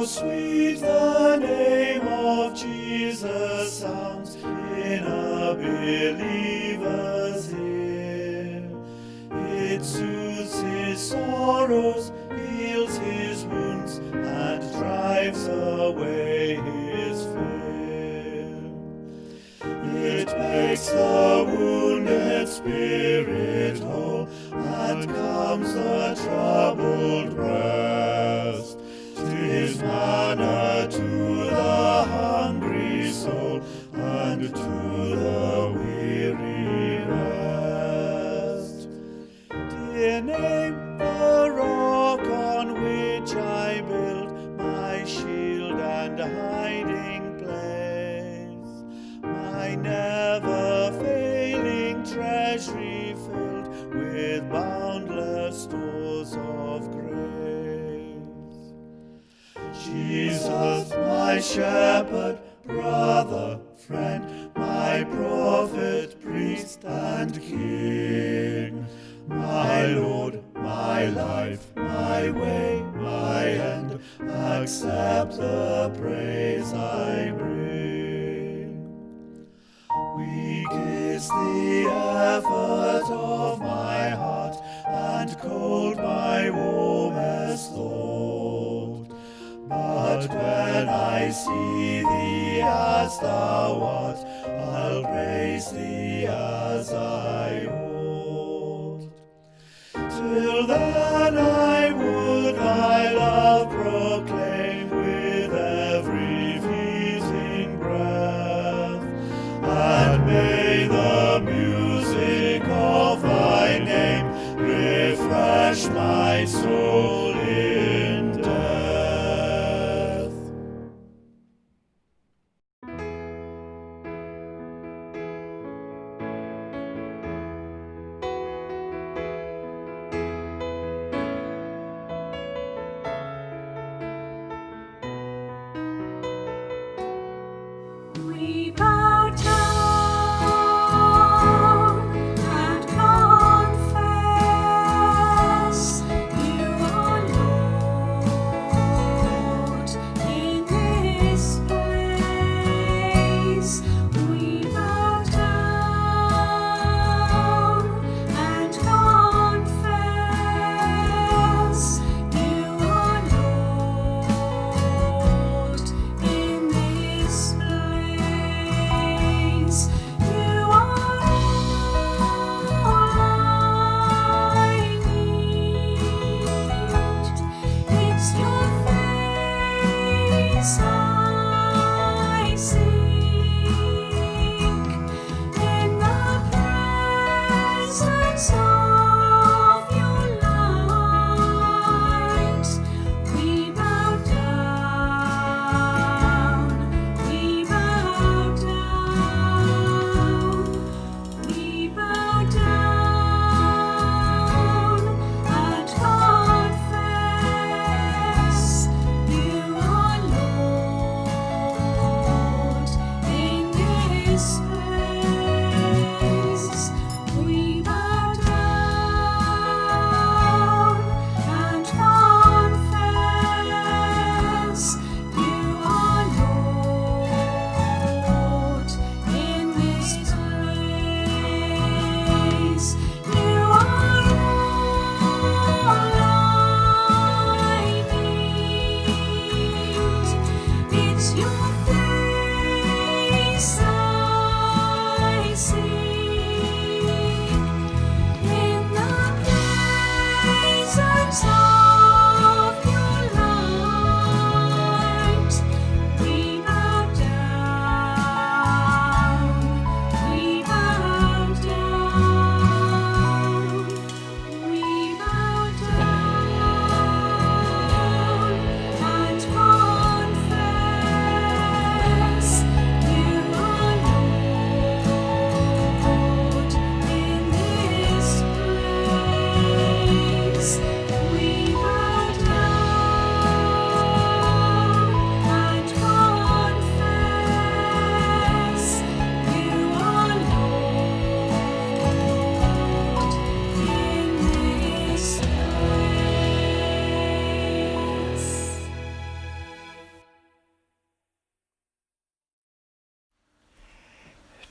sweet the name of Jesus sounds in a believer's ear. It soothes his sorrows, heals his wounds, and drives away his fear. It makes the wounded spirit whole, and calms the troubled breast. 'Tis manna to the hungry soul, and to the weary rest. Dear name, the rock on which I build my shield and hiding place, my never-failing treasury filled with boundless stores of grace. Jesus, my shepherd, brother, friend, my prophet, priest, and king, my Lord, my life, my way, my end, accept the praise I bring. Weak is the effort of my heart, and cold my warmest thought. But when I see thee as thou art, I'll praise thee as I ought. Till then I would thy love proclaim with every fleeting breath, and may the music of thy name refresh my soul in death. We bow down and confess you are Lord.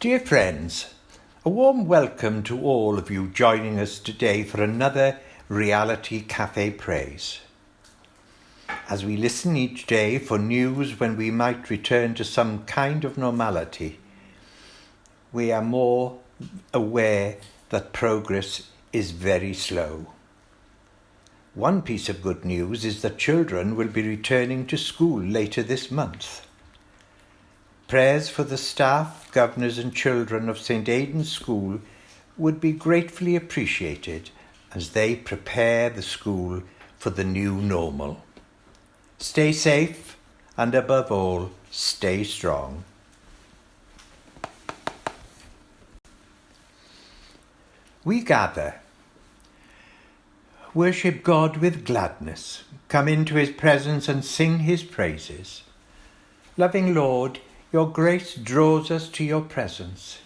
Dear friends, a warm welcome to all of you joining us today for another Reality Cafe Praise. As we listen each day for news when we might return to some kind of normality, we are more aware that progress is very slow. One piece of good news is that children will be returning to school later this month. Prayers for the staff, governors and children of St. Aidan's School would be gratefully appreciated as they prepare the school for the new normal. Stay safe and above all, stay strong. We gather. Worship God with gladness. Come into his presence and sing his praises. Loving Lord, your grace draws us to your presence.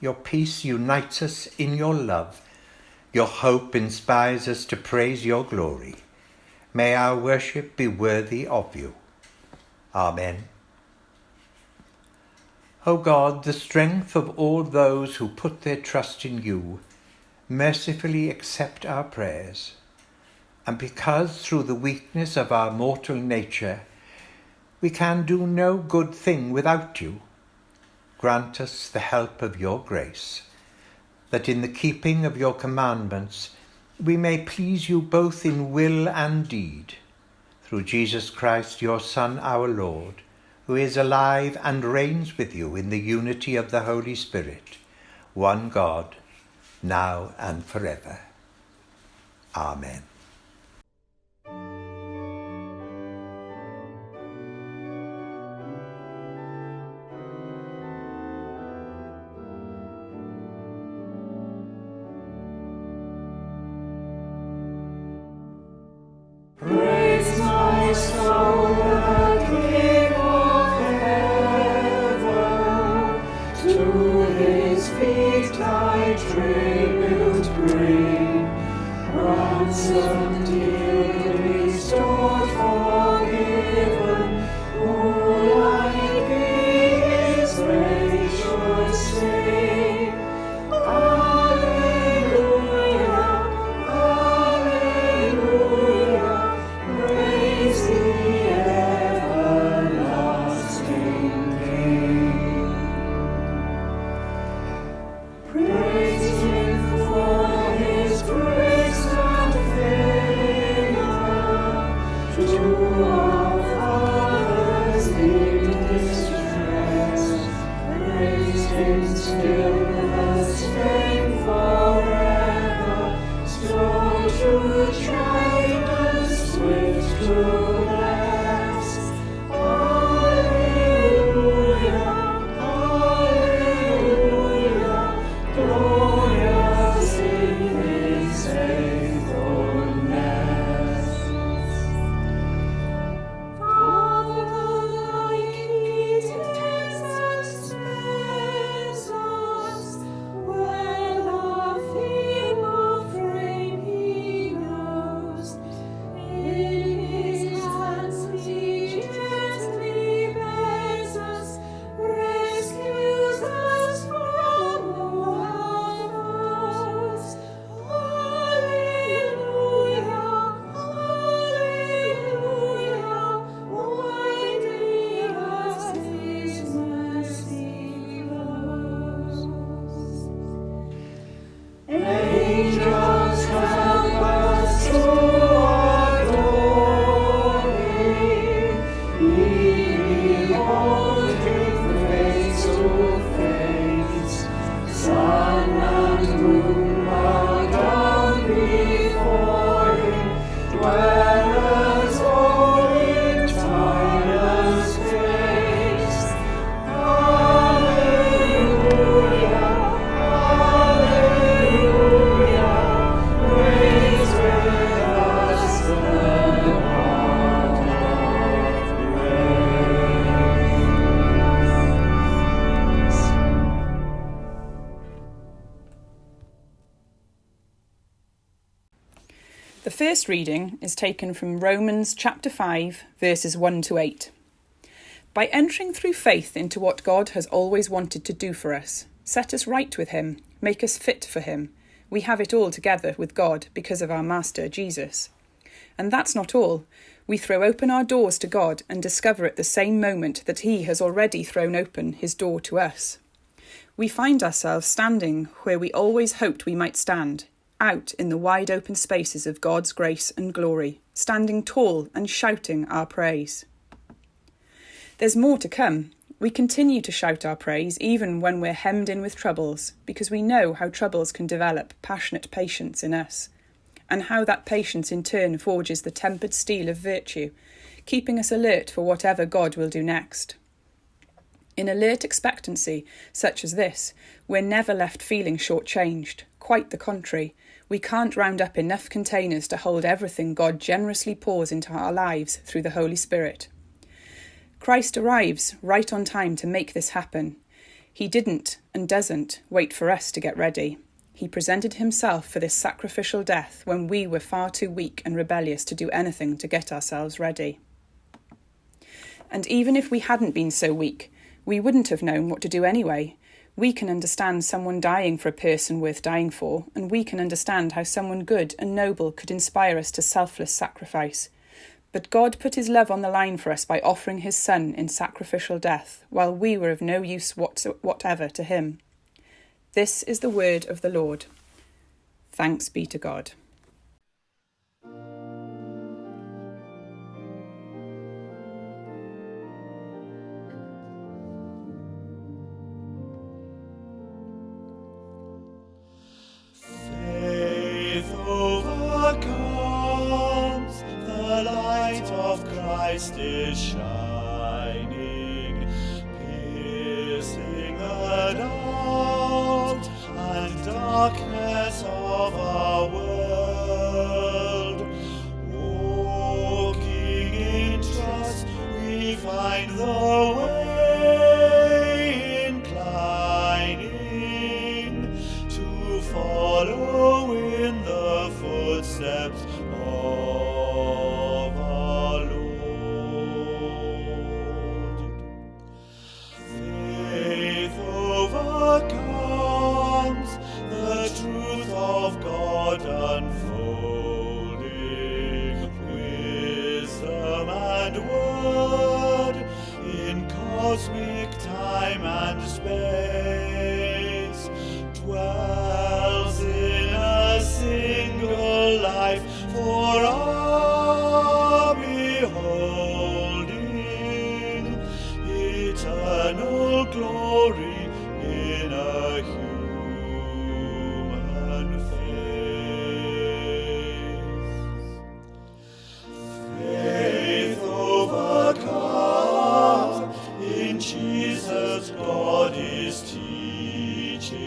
Your peace unites us in your love. Your hope inspires us to praise your glory. May our worship be worthy of you. Amen. O God, the strength of all those who put their trust in you, mercifully accept our prayers. And because through the weakness of our mortal nature, we can do no good thing without you, grant us the help of your grace, that in the keeping of your commandments we may please you both in will and deed, through Jesus Christ, your Son, our Lord, who is alive and reigns with you in the unity of the Holy Spirit, one God, now and forever. Amen. Praise my soul, the King of heaven. To his feet thy tribute bring. Ransomed, dearly restored, forgiven. Who like thee his praise should sing? The first reading is taken from Romans chapter 5, verses 1 to 8. By entering through faith into what God has always wanted to do for us, Set us right with him, make us fit for him. We have it all together with God because of our Master, Jesus. And that's not all. We throw open our doors to God and discover at the same moment that he has already thrown open his door to us. We find ourselves standing where we always hoped we might stand, out in the wide open spaces of God's grace and glory, standing tall and shouting our praise. There's more to come. We continue to shout our praise even when we're hemmed in with troubles, because we know how troubles can develop passionate patience in us, and how that patience in turn forges the tempered steel of virtue, keeping us alert for whatever God will do next. In alert expectancy, such as this, we're never left feeling shortchanged. Quite the contrary. We can't round up enough containers to hold everything God generously pours into our lives through the Holy Spirit. Christ arrives right on time to make this happen. He didn't and doesn't wait for us to get ready. He presented himself for this sacrificial death when we were far too weak and rebellious to do anything to get ourselves ready. And even if we hadn't been so weak, we wouldn't have known what to do anyway. We can understand someone dying for a person worth dying for, and we can understand how someone good and noble could inspire us to selfless sacrifice. But God put his love on the line for us by offering his Son in sacrificial death, while we were of no use whatever to him. This is the word of the Lord. Thanks be to God. Faith overcomes, the light of Christ is shining, piercing the doubt and darkness of our world. Walking in trust, we find the way inclining to follow in the footsteps of our Lord. Faith overcomes, the truth of God unfolding, wisdom and word in cosmic time and space, dwells in a single life for our beholding, eternal glory in a human face. Faith overcomes, in Jesus God is teaching,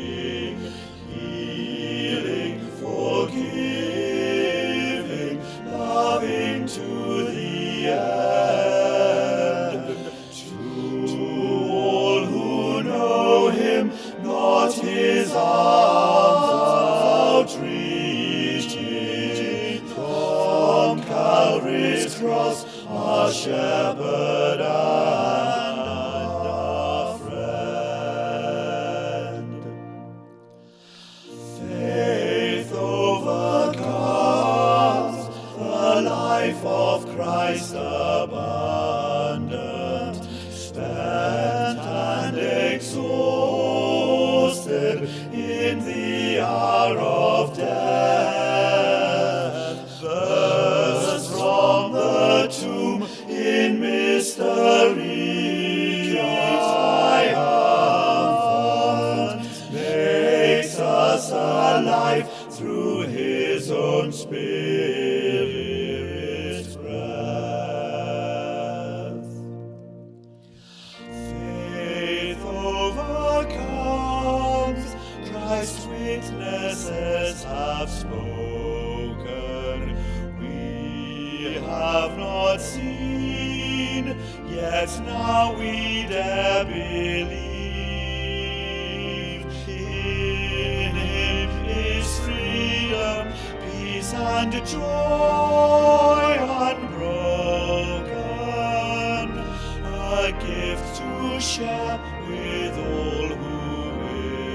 healing, forgiving, loving to the end. To all who know him, not his arms outreaching, from Calvary's cross, our shepherd and our friend. Faith overcomes, the life of Christ abundant, spent and exhausted in the hour of death, burst from the tomb in mystery triumphant, makes us alive through his own Spirit's breath. Faith overcomes, Christ's witnesses have spoken. We have not seen, yet now we dare believe. In him is freedom, peace and joy unbroken, a gift to share with all who will.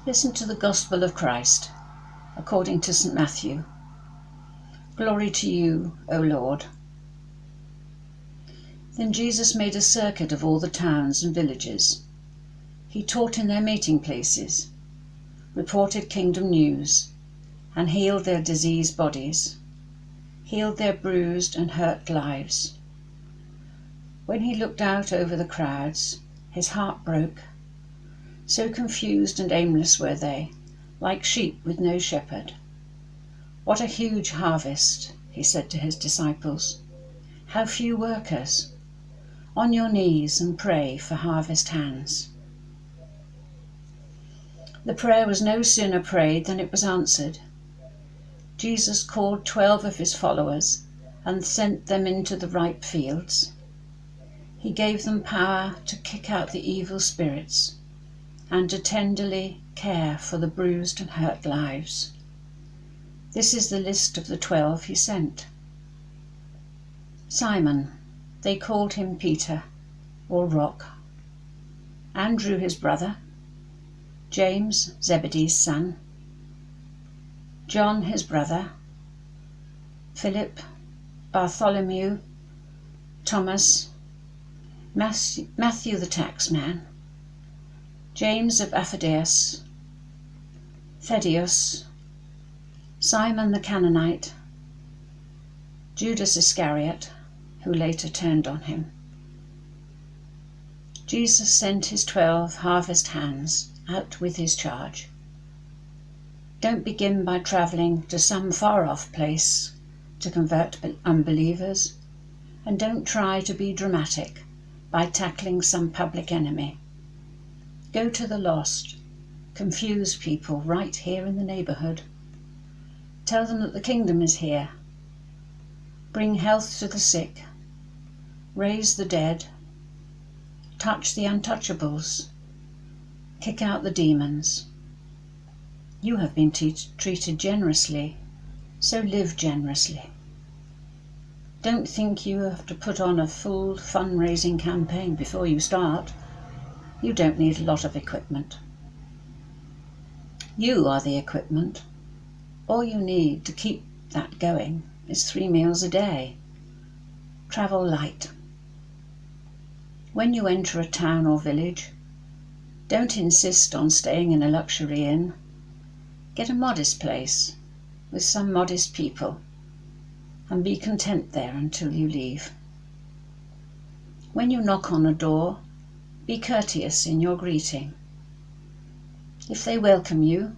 Listen to the Gospel of Christ, according to St. Matthew. Glory to you, O Lord. Then Jesus made a circuit of all the towns and villages. He taught in their meeting places, reported kingdom news, and healed their diseased bodies, healed their bruised and hurt lives. When he looked out over the crowds, his heart broke. So confused and aimless were they, like sheep with no shepherd. What a huge harvest, he said to his disciples. How few workers. On your knees and pray for harvest hands. The prayer was no sooner prayed than it was answered. Jesus called 12 of his followers and sent them into the ripe fields. He gave them power to kick out the evil spirits and to tenderly care for the bruised and hurt lives. This is the list of the 12 he sent. Simon, they called him Peter, or Rock. Andrew his brother, James, Zebedee's son, John his brother, Philip, Bartholomew, Thomas, Matthew the taxman, James of Aphideus, Thaddeus, Simon the Canaanite, Judas Iscariot, who later turned on him. Jesus sent his 12 harvest hands out with his charge. Don't begin by travelling to some far-off place to convert unbelievers, and don't try to be dramatic by tackling some public enemy. Go to the lost, confused people right here in the neighbourhood. Tell them that the kingdom is here. Bring health to the sick, raise the dead, touch the untouchables, kick out the demons. You have been treated generously, so live generously. Don't think you have to put on a full fundraising campaign before you start. You don't need a lot of equipment. You are the equipment. All you need to keep that going is 3 meals a day. Travel light. When you enter a town or village, don't insist on staying in a luxury inn. Get a modest place with some modest people and be content there until you leave. When you knock on a door, be courteous in your greeting. If they welcome you,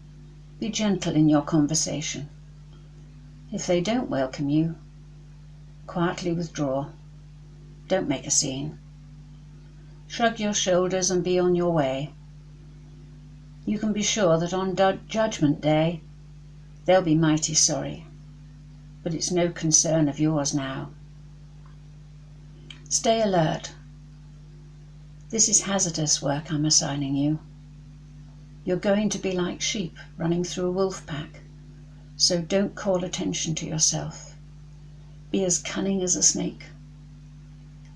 be gentle in your conversation. If they don't welcome you, quietly withdraw. Don't make a scene. Shrug your shoulders and be on your way. You can be sure that on Judgment Day, they'll be mighty sorry, but it's no concern of yours now. Stay alert. This is hazardous work I'm assigning you. You're going to be like sheep running through a wolf pack, so don't call attention to yourself. Be as cunning as a snake,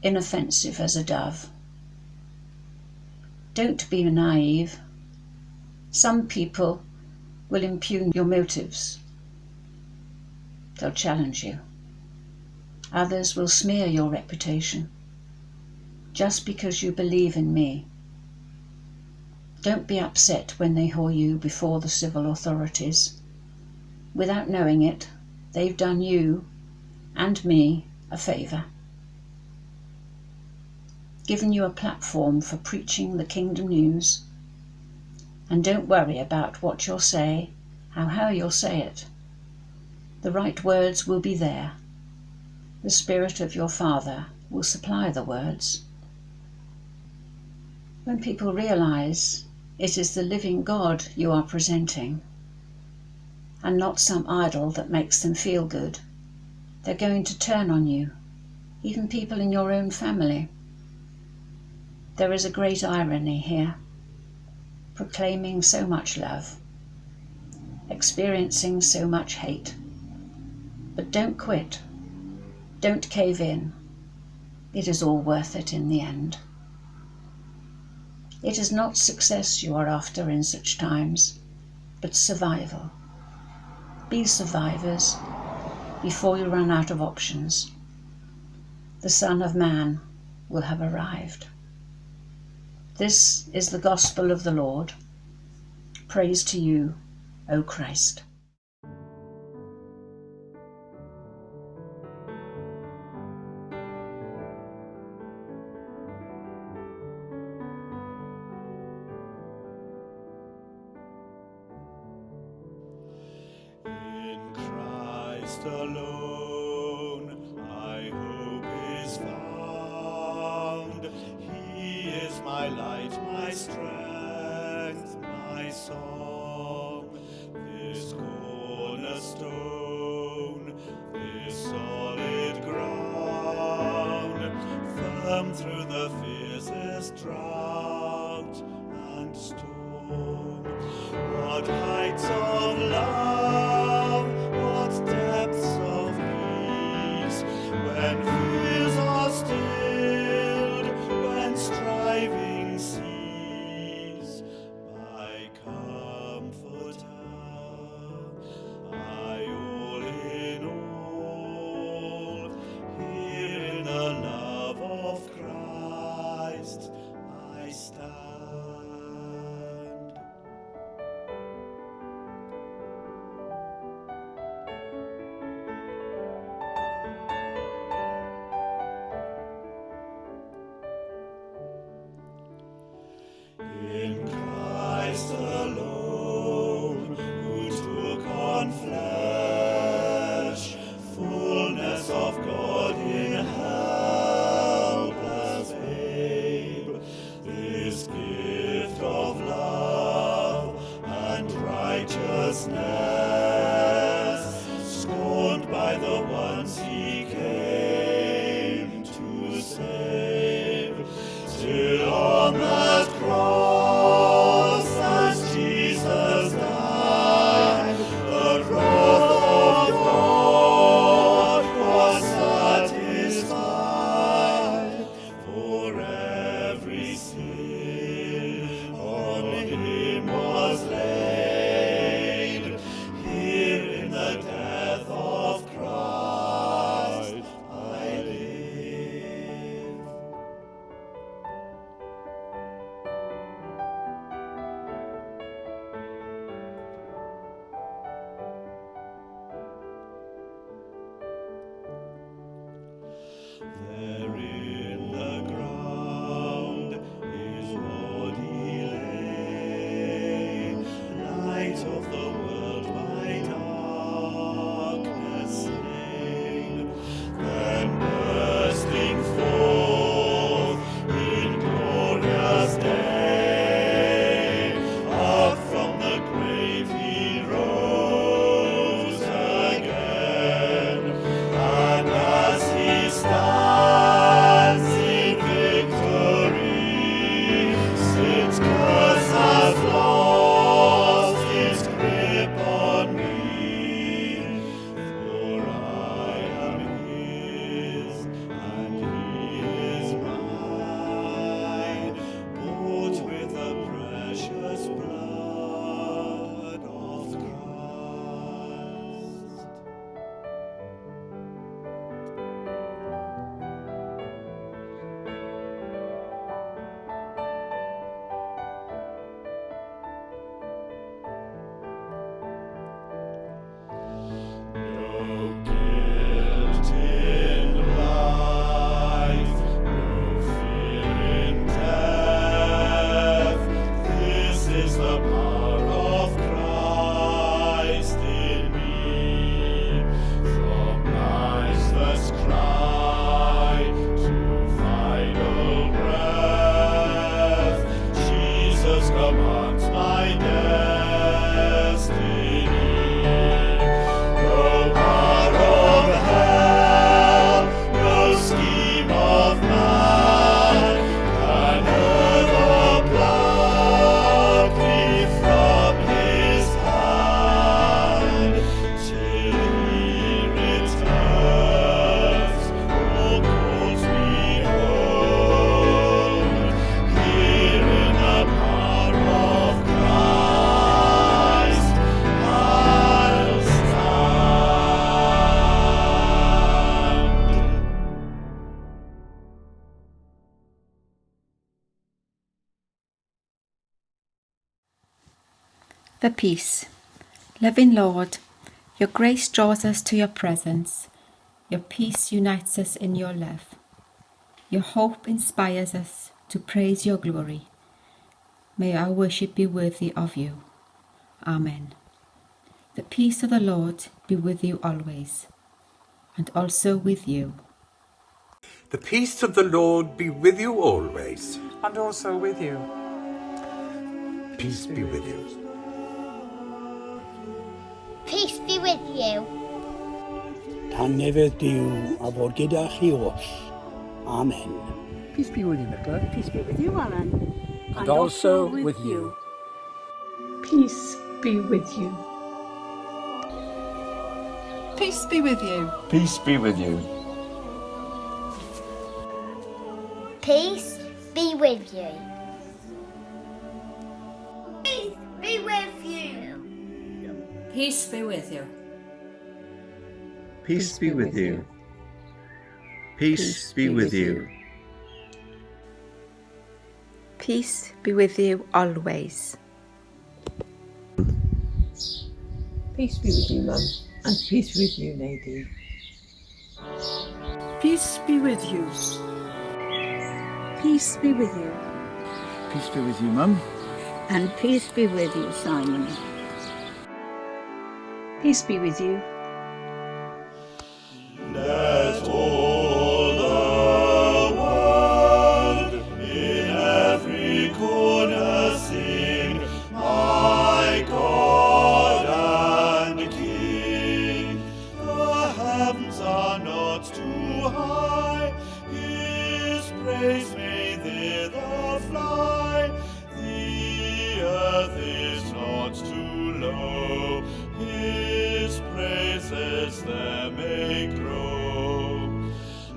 inoffensive as a dove. Don't be naive. Some people will impugn your motives. They'll challenge you. Others will smear your reputation just because you believe in me. Don't be upset when they haul you before the civil authorities. Without knowing it, they've done you and me a favour. Given you a platform for preaching the kingdom news. And don't worry about what you'll say, how you'll say it. The right words will be there. The Spirit of your Father will supply the words. When people realise it is the living God you are presenting, and not some idol that makes them feel good, they're going to turn on you, even people in your own family. There is a great irony here, proclaiming so much love, experiencing so much hate. But don't quit, don't cave in. It is all worth it in the end. It is not success you are after in such times, but survival. Be survivors before you run out of options. The Son of Man will have arrived. This is the gospel of the Lord. Praise to you, O Christ. In Christ alone my hope is found. He is my light, my strength, my song. This cornerstone, this solid ground, firm through the fiercest drought and storm. What heights of love, what depths of peace, when fears are stilled, when striving cease. My comforter, my all in all, here in the love of Christ I stand. In Christ alone, who took on flesh, fullness of God in helpless babe, this gift of love and righteousness, scorned by the ones he came to save, till on that cross The peace. Loving Lord, your grace draws us to your presence. Your peace unites us in your love. Your hope inspires us to praise your glory. May our worship be worthy of you. Amen. The peace of the Lord be with you always, and also with you. The peace of the Lord be with you always. And also with you. Peace be with you. Peace be with you. Tangnefedd Duw a fod gyda chi oll. Amen. Peace be with you, Nicola. Peace be with you, Alan. And also with you. Peace be with you. Peace be with you. Peace be with you. Peace be with you. Peace be with you. Peace be with you. Peace be with you. Peace be with you. Peace be with you always. Peace be with you, Mum. And peace with you, Nadine. Peace be with you. Peace be with you. Peace be with you, Mum. And peace be with you, Simon. Peace be with you. Let all the world in every corner sing, my God and King. The heavens are not too high, His praise may thither fly. The earth is not too low, His praises there may grow.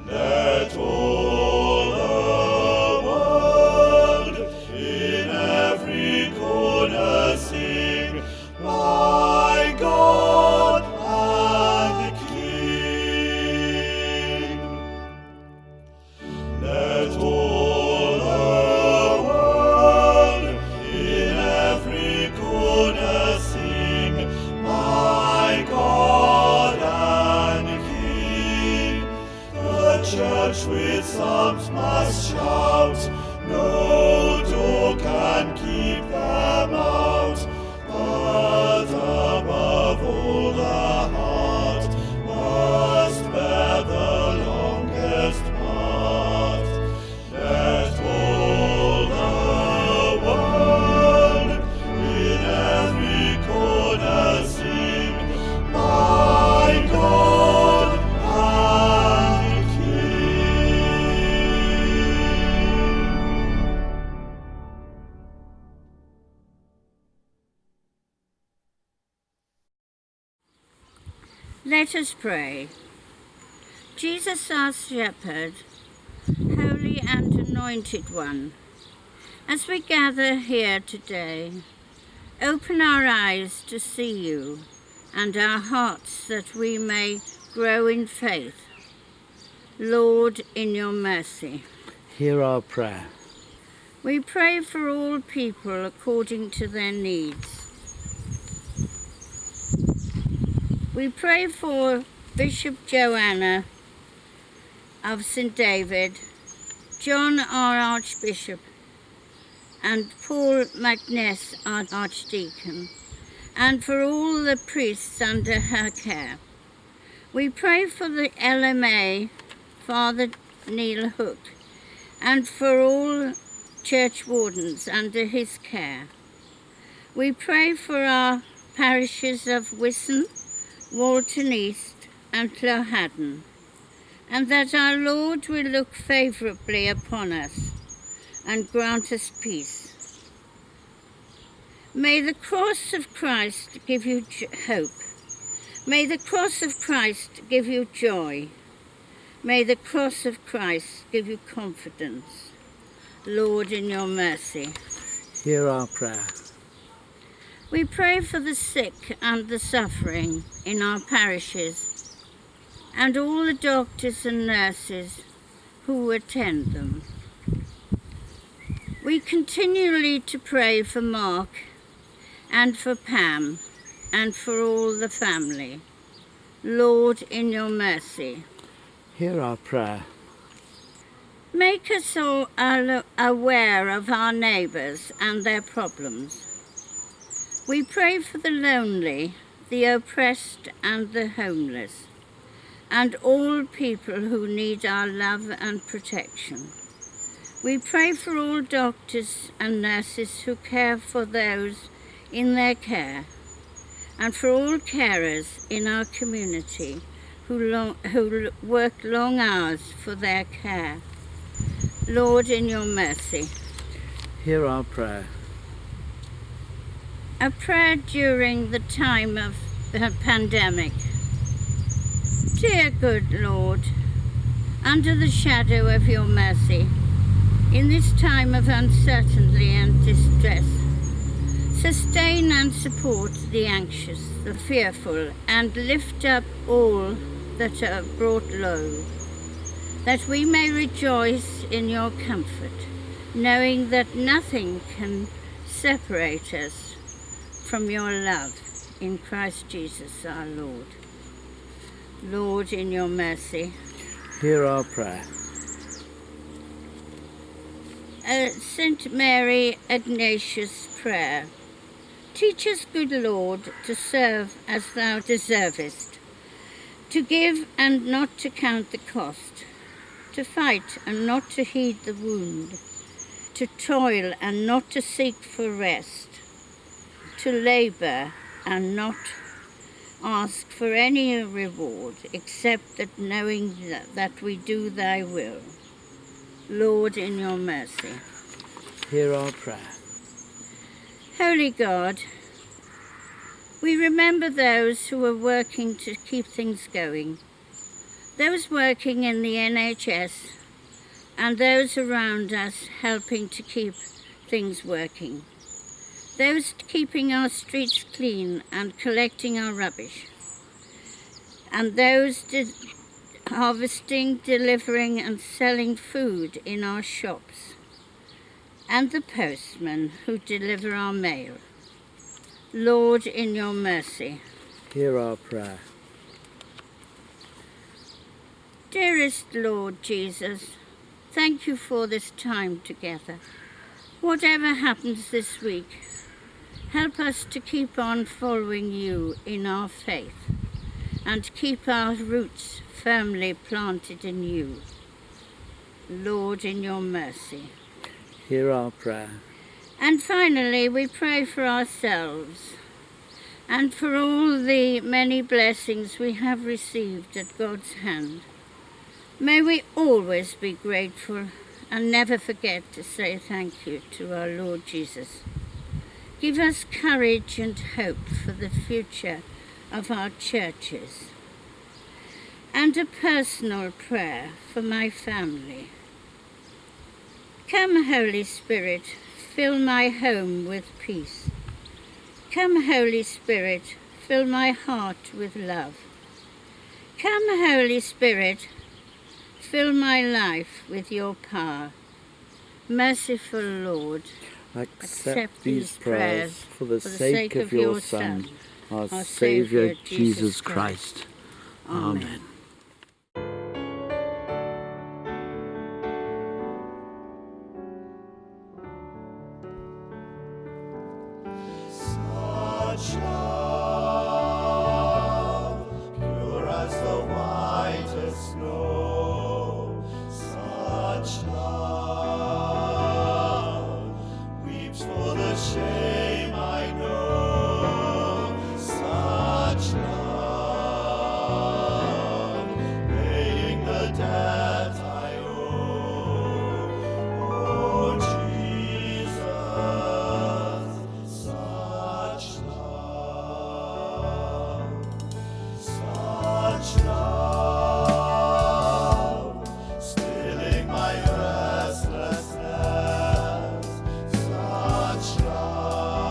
Let all the world in every corner sing, my God and King. Let all the world in every corner sing, my God and King. The church with psalms must shout, no door can keep them out. But above all the heart must bear the longest part. Let all the world in every corner sing, my God and King. Let us pray. Jesus, our shepherd, holy and anointed one, as we gather here today, open our eyes to see you and our hearts that we may grow in faith. Lord, in your mercy. Hear our prayer. We pray for all people according to their needs. We pray for Bishop Joanna of St. David, John our Archbishop, and Paul MacNess our Archdeacon, and for all the priests under her care. We pray for the LMA, Father Neil Hook, and for all church wardens under his care. We pray for our parishes of Wisson, Walton East and Clohaddon, and that our Lord will look favourably upon us and grant us peace. May the cross of Christ give you hope. May the cross of Christ give you joy. May the cross of Christ give you confidence. Lord, in your mercy. Hear our prayer. We pray for the sick and the suffering in our parishes and all the doctors and nurses who attend them. We continually to pray for Mark and for Pam, and for all the family. Lord, in your mercy, Hear our prayer. make us all aware of our neighbours and their problems. We pray for the lonely, the oppressed and the homeless, and all people who need our love and protection. We pray for all doctors and nurses who care for those in their care, and for all carers in our community who work long hours for their care. Lord, in your mercy. Hear our prayer. A prayer during the time of the pandemic. Dear good Lord, under the shadow of your mercy, in this time of uncertainty and distress, sustain and support the anxious, the fearful, and lift up all that are brought low, that we may rejoice in your comfort, knowing that nothing can separate us from your love in Christ Jesus our Lord. Lord, in your mercy. Hear our prayer. St. Mary Ignatius' prayer. Teach us, good Lord, to serve as thou deservest, to give and not to count the cost, to fight and not to heed the wound, to toil and not to seek for rest, to labour and not ask for any reward, except that knowing that we do thy will. Lord, in your mercy. Hear our prayer. Holy God, we remember those who are working to keep things going, those working in the NHS, and those around us helping to keep things working, those keeping our streets clean and collecting our rubbish, and those harvesting, delivering and selling food in our shops, and the postmen who deliver our mail. Lord, in your mercy. Hear our prayer. Dearest Lord Jesus, thank you for this time together. Whatever happens this week, help us to keep on following you in our faith and keep our roots firmly planted in you. Lord, in your mercy. Hear our prayer. And finally, we pray for ourselves and for all the many blessings we have received at God's hand. May we always be grateful and never forget to say thank you to our Lord Jesus. Give us courage and hope for the future of our churches. And a personal prayer for my family. Come, Holy Spirit, fill my home with peace. Come, Holy Spirit, fill my heart with love. Come, Holy Spirit, fill my life with your power. Merciful Lord, accept these prayers for the sake of your Son, our Saviour, Jesus Christ. Amen. Such love, pure as the whitest snow, such love weeps for the shame I know, such love paying the debt I owe. Oh, Jesus, such love, stilling my restlessness, such love.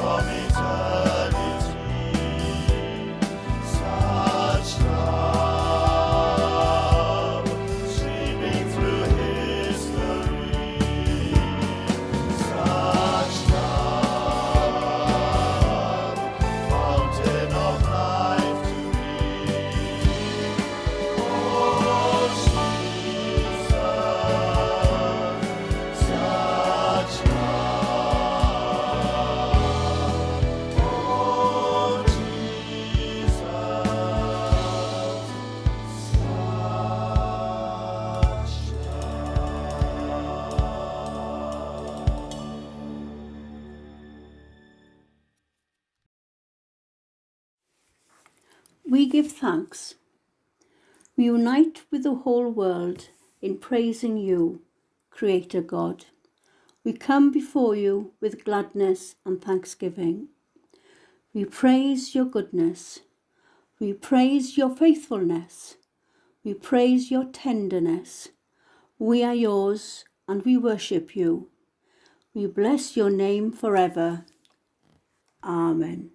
from eternity. Such love streaming through history. Such love, fountain of life to me. Oh Jesus, such love. Oh Jesus, such love. We give thanks. We unite with the whole world in praising you, Creator God. We come before you with gladness and thanksgiving. We praise your goodness. We praise your faithfulness. We praise your tenderness. We are yours and we worship you. We bless your name forever. Amen.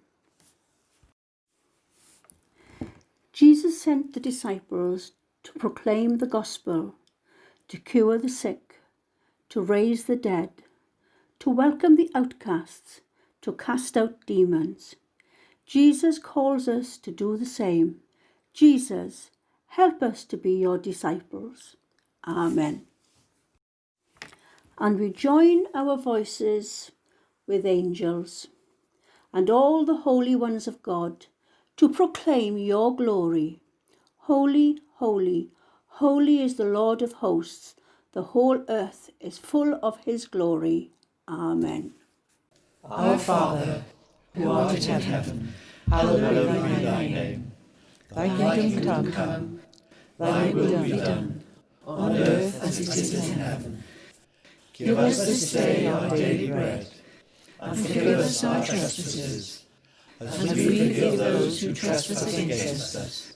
Jesus sent the disciples to proclaim the gospel, to cure the sick, to raise the dead, to welcome the outcasts, to cast out demons. Jesus calls us to do the same. Jesus, help us to be your disciples. Amen. And we join our voices with angels and all the holy ones of God to proclaim your glory. Holy, holy, holy is the Lord of hosts. The whole earth is full of his glory. Amen. Our Father, who art in heaven, hallowed be thy name. Thy kingdom come, thy will be done, on earth as it is in heaven. Give us this day our daily bread, and forgive us our trespasses, as we forgive those who trespass against us.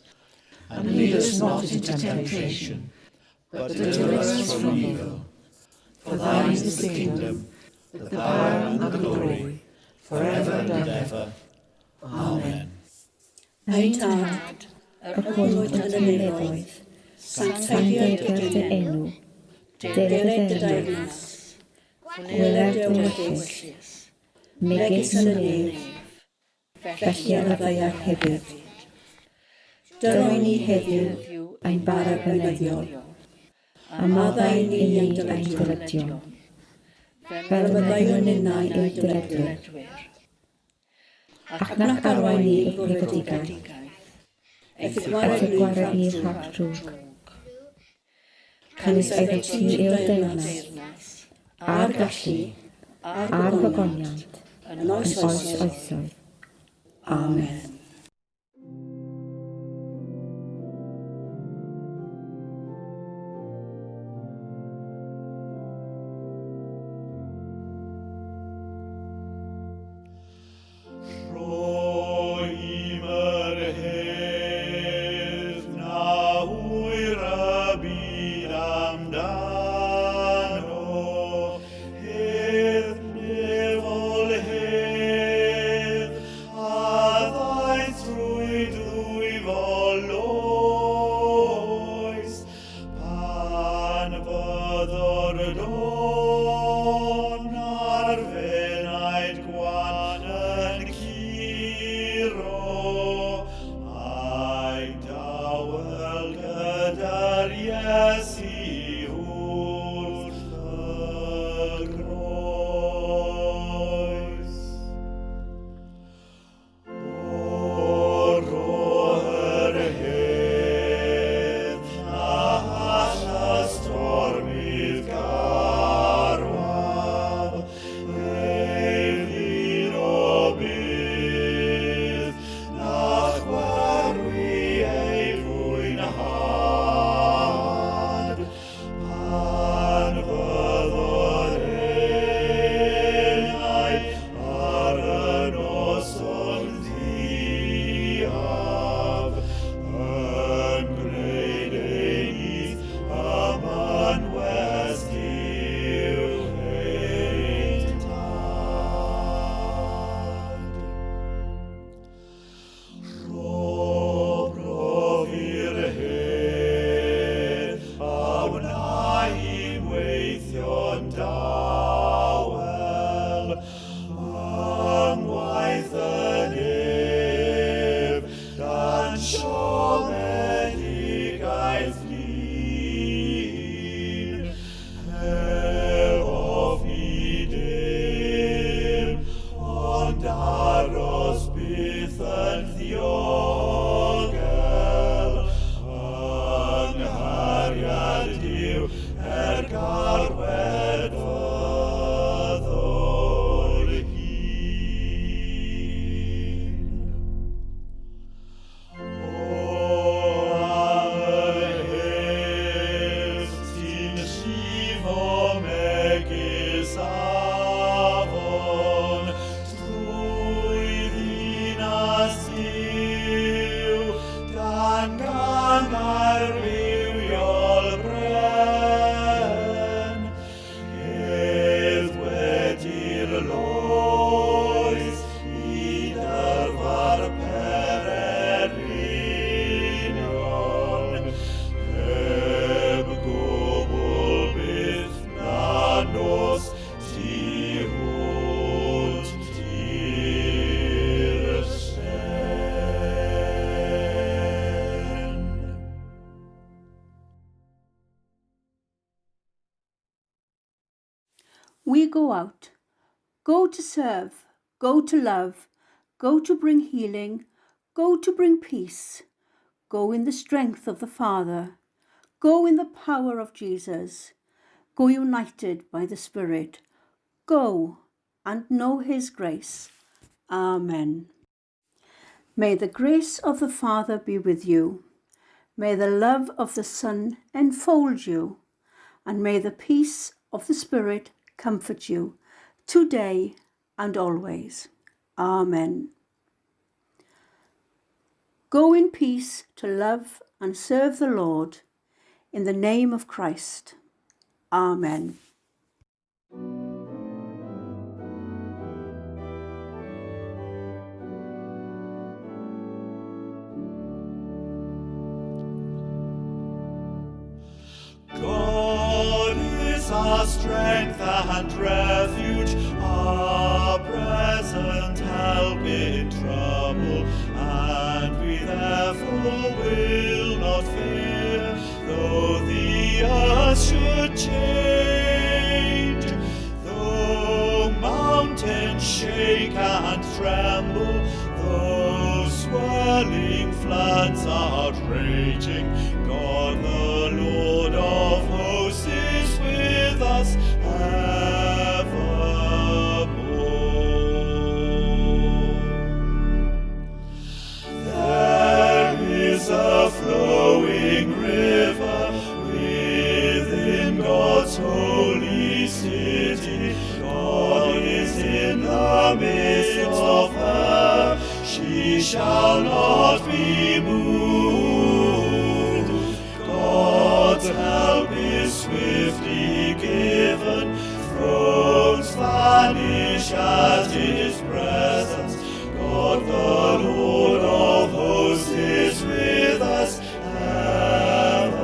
And lead us not into temptation, but deliver us from evil. For thine is the kingdom, the power and the glory, forever and ever. Amen. Ein tad, yr hwnnw yn y nefoedd, sanctaidd dy enw, dered dy daignas, gweled dy wyllys, megis yn y nef, felly ar y ddeiar hefyd. Dylwn ni heddiw ein bara bynyddiol, a maddau'n ni ein dyledion, fel maddau'n unau i'w dyledwyr. Ac nac arwain ni i'w brifedigaeth, eith y gwared ni rhag drwg. Cynnes oedd ti i'w deyrnas, a'r gallu, a'r gogoniant, yn oes oesoedd. Amen. Thy byth yn ddiogel, anghariad Duw garwed fyddwr hyn. O am y hys ti'n llifo megis afon, drwy ddinas yw dan gangar rywiol bren. Hedd wedi'r loes i dyrfa'r pererinion, heb gwbl byth na nos tu hwnt di'r llen. We go out, go to serve, go to love, go to bring healing, go to bring peace, go in the strength of the Father, go in the power of Jesus, go united by the Spirit, go and know His grace. Amen. May the grace of the Father be with you. May the love of the Son enfold you, and may the peace of the Spirit comfort you today and always. Amen. Go in peace to love and serve the Lord in the name of Christ. Amen. God is our strength and refuge, our present help in trouble, and we therefore will not fear, though the earth should change, though mountains shake and tremble, though swirling floods are raging. God the Lord of hosts is with us evermore. There is a flowing river within God's holy city. God is in the midst of her. She shall not be moved. God's help is swiftly given. Thrones vanish at His presence. God the Lord of hosts is with us evermore.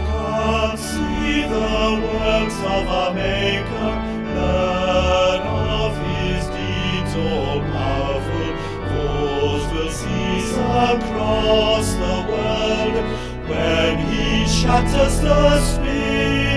Come see the works of our Maker, learn of His deeds all powerful. Wars will cease across the world when He shatters the spear.